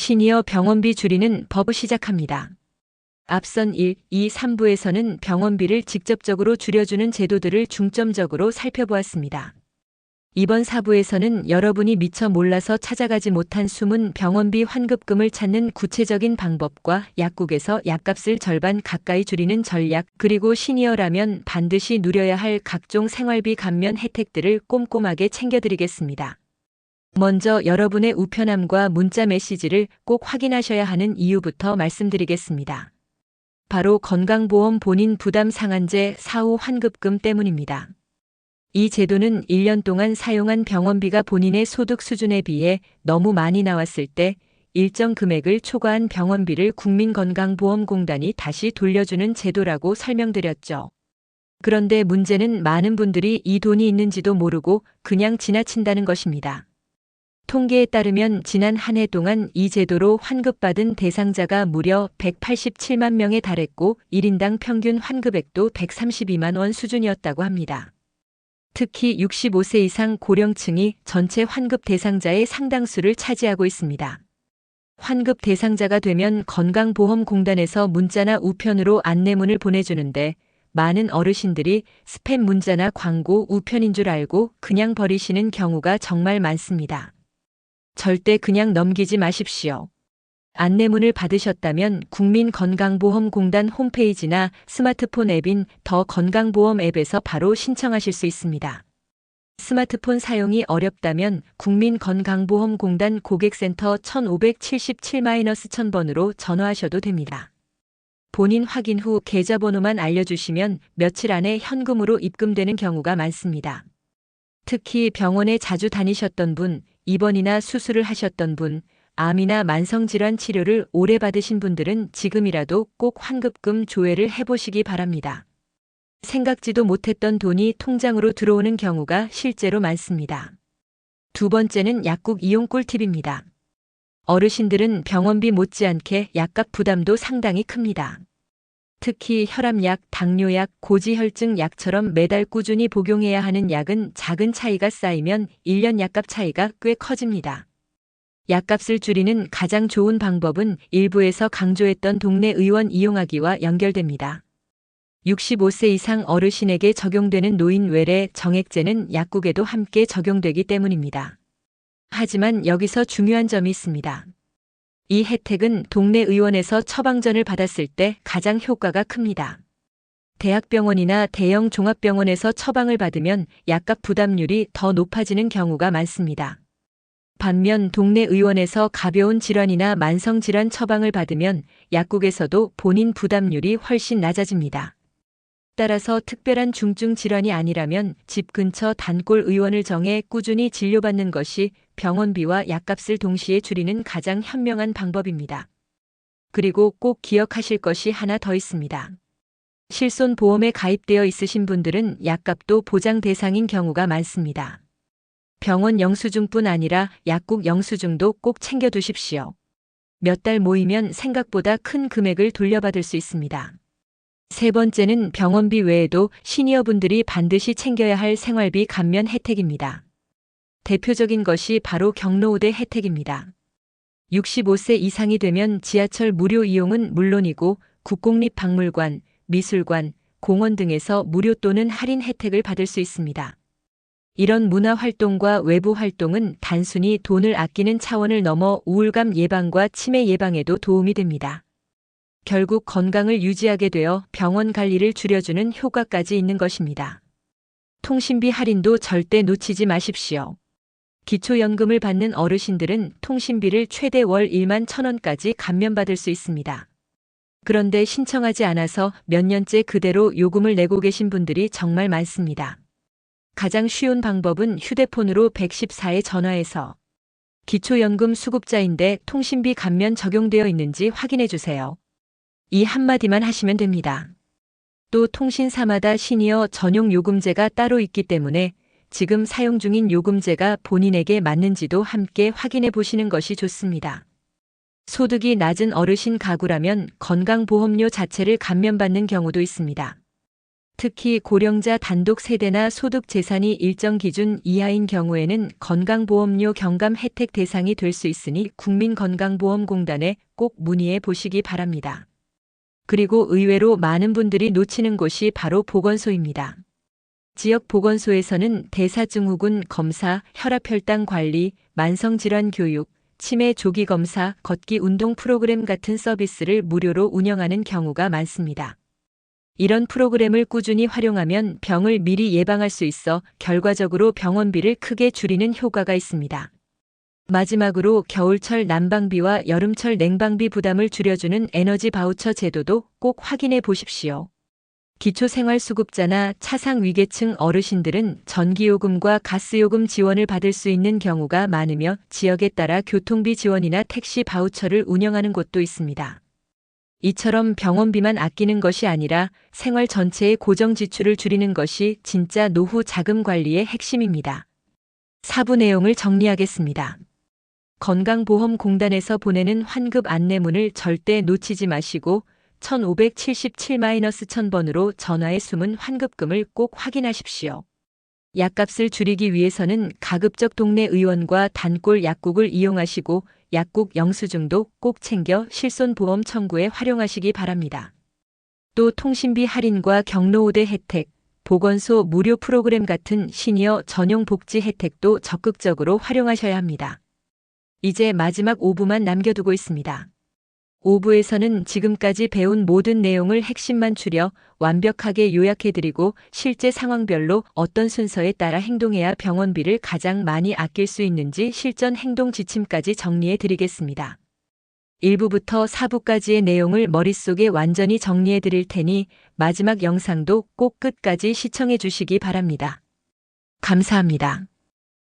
시니어 병원비 줄이는 법 시작합니다. 앞선 1, 2, 3부에서는 병원비를 직접적으로 줄여주는 제도들을 중점적으로 살펴보았습니다. 이번 4부에서는 여러분이 미처 몰라서 찾아가지 못한 숨은 병원비 환급금을 찾는 구체적인 방법과 약국에서 약값을 절반 가까이 줄이는 전략, 그리고 시니어라면 반드시 누려야 할 각종 생활비 감면 혜택들을 꼼꼼하게 챙겨드리겠습니다. 먼저 여러분의 우편함과 문자 메시지를 꼭 확인하셔야 하는 이유부터 말씀드리겠습니다. 바로 건강보험 본인 부담 상한제 사후 환급금 때문입니다. 이 제도는 1년 동안 사용한 병원비가 본인의 소득 수준에 비해 너무 많이 나왔을 때 일정 금액을 초과한 병원비를 국민건강보험공단이 다시 돌려주는 제도라고 설명드렸죠. 그런데 문제는 많은 분들이 이 돈이 있는지도 모르고 그냥 지나친다는 것입니다. 통계에 따르면 지난 한 해 동안 이 제도로 환급받은 대상자가 무려 187만 명에 달했고 1인당 평균 환급액도 132만 원 수준이었다고 합니다. 특히 65세 이상 고령층이 전체 환급 대상자의 상당수를 차지하고 있습니다. 환급 대상자가 되면 건강보험공단에서 문자나 우편으로 안내문을 보내주는데 많은 어르신들이 스팸 문자나 광고 우편인 줄 알고 그냥 버리시는 경우가 정말 많습니다. 절대 그냥 넘기지 마십시오. 안내문을 받으셨다면 국민건강보험공단 홈페이지나 스마트폰 앱인 더 건강보험 앱에서 바로 신청하실 수 있습니다. 스마트폰 사용이 어렵다면 국민건강보험공단 고객센터 1577-1000번으로 전화하셔도 됩니다. 본인 확인 후 계좌번호만 알려주시면 며칠 안에 현금으로 입금되는 경우가 많습니다. 특히 병원에 자주 다니셨던 분, 입원이나 수술을 하셨던 분, 암이나 만성질환 치료를 오래 받으신 분들은 지금이라도 꼭 환급금 조회를 해보시기 바랍니다. 생각지도 못했던 돈이 통장으로 들어오는 경우가 실제로 많습니다. 두 번째는 약국 이용 꿀팁입니다. 어르신들은 병원비 못지않게 약값 부담도 상당히 큽니다. 특히 혈압약, 당뇨약, 고지혈증 약처럼 매달 꾸준히 복용해야 하는 약은 작은 차이가 쌓이면 1년 약값 차이가 꽤 커집니다. 약값을 줄이는 가장 좋은 방법은 일부에서 강조했던 동네 의원 이용하기와 연결됩니다. 65세 이상 어르신에게 적용되는 노인 외래 정액제는 약국에도 함께 적용되기 때문입니다. 하지만 여기서 중요한 점이 있습니다. 이 혜택은 동네 의원에서 처방전을 받았을 때 가장 효과가 큽니다. 대학병원이나 대형 종합병원에서 처방을 받으면 약값 부담률이 더 높아지는 경우가 많습니다. 반면 동네 의원에서 가벼운 질환이나 만성질환 처방을 받으면 약국에서도 본인 부담률이 훨씬 낮아집니다. 따라서 특별한 중증 질환이 아니라면 집 근처 단골 의원을 정해 꾸준히 진료받는 것이 병원비와 약값을 동시에 줄이는 가장 현명한 방법입니다. 그리고 꼭 기억하실 것이 하나 더 있습니다. 실손보험에 가입되어 있으신 분들은 약값도 보장 대상인 경우가 많습니다. 병원 영수증뿐 아니라 약국 영수증도 꼭 챙겨두십시오. 몇 달 모이면 생각보다 큰 금액을 돌려받을 수 있습니다. 세 번째는 병원비 외에도 시니어분들이 반드시 챙겨야 할 생활비 감면 혜택입니다. 대표적인 것이 바로 경로우대 혜택입니다. 65세 이상이 되면 지하철 무료 이용은 물론이고 국공립박물관, 미술관, 공원 등에서 무료 또는 할인 혜택을 받을 수 있습니다. 이런 문화활동과 외부 활동은 단순히 돈을 아끼는 차원을 넘어 우울감 예방과 치매 예방에도 도움이 됩니다. 결국 건강을 유지하게 되어 병원 관리를 줄여주는 효과까지 있는 것입니다. 통신비 할인도 절대 놓치지 마십시오. 기초연금을 받는 어르신들은 통신비를 최대 월 1만 1,000원까지 감면받을 수 있습니다. 그런데 신청하지 않아서 몇 년째 그대로 요금을 내고 계신 분들이 정말 많습니다. 가장 쉬운 방법은 휴대폰으로 114에 전화해서 기초연금 수급자인데 통신비 감면 적용되어 있는지 확인해 주세요. 이 한마디만 하시면 됩니다. 또 통신사마다 시니어 전용 요금제가 따로 있기 때문에 지금 사용 중인 요금제가 본인에게 맞는지도 함께 확인해 보시는 것이 좋습니다. 소득이 낮은 어르신 가구라면 건강보험료 자체를 감면받는 경우도 있습니다. 특히 고령자 단독 세대나 소득 재산이 일정 기준 이하인 경우에는 건강보험료 경감 혜택 대상이 될 수 있으니 국민건강보험공단에 꼭 문의해 보시기 바랍니다. 그리고 의외로 많은 분들이 놓치는 곳이 바로 보건소입니다. 지역 보건소에서는 대사증후군 검사, 혈압혈당 관리, 만성질환 교육, 치매 조기 검사, 걷기 운동 프로그램 같은 서비스를 무료로 운영하는 경우가 많습니다. 이런 프로그램을 꾸준히 활용하면 병을 미리 예방할 수 있어 결과적으로 병원비를 크게 줄이는 효과가 있습니다. 마지막으로 겨울철 난방비와 여름철 냉방비 부담을 줄여주는 에너지 바우처 제도도 꼭 확인해 보십시오. 기초생활수급자나 차상위계층 어르신들은 전기요금과 가스요금 지원을 받을 수 있는 경우가 많으며 지역에 따라 교통비 지원이나 택시 바우처를 운영하는 곳도 있습니다. 이처럼 병원비만 아끼는 것이 아니라 생활 전체의 고정 지출을 줄이는 것이 진짜 노후 자금 관리의 핵심입니다. 4부 내용을 정리하겠습니다. 건강보험공단에서 보내는 환급 안내문을 절대 놓치지 마시고 1577-1000번으로 전화해 숨은 환급금을 꼭 확인하십시오. 약값을 줄이기 위해서는 가급적 동네 의원과 단골 약국을 이용하시고 약국 영수증도 꼭 챙겨 실손보험 청구에 활용하시기 바랍니다. 또 통신비 할인과 경로우대 혜택, 보건소 무료 프로그램 같은 시니어 전용 복지 혜택도 적극적으로 활용하셔야 합니다. 이제 마지막 5부만 남겨두고 있습니다. 5부에서는 지금까지 배운 모든 내용을 핵심만 추려 완벽하게 요약해드리고 실제 상황별로 어떤 순서에 따라 행동해야 병원비를 가장 많이 아낄 수 있는지 실전 행동 지침까지 정리해드리겠습니다. 1부부터 4부까지의 내용을 머릿속에 완전히 정리해드릴 테니 마지막 영상도 꼭 끝까지 시청해주시기 바랍니다. 감사합니다.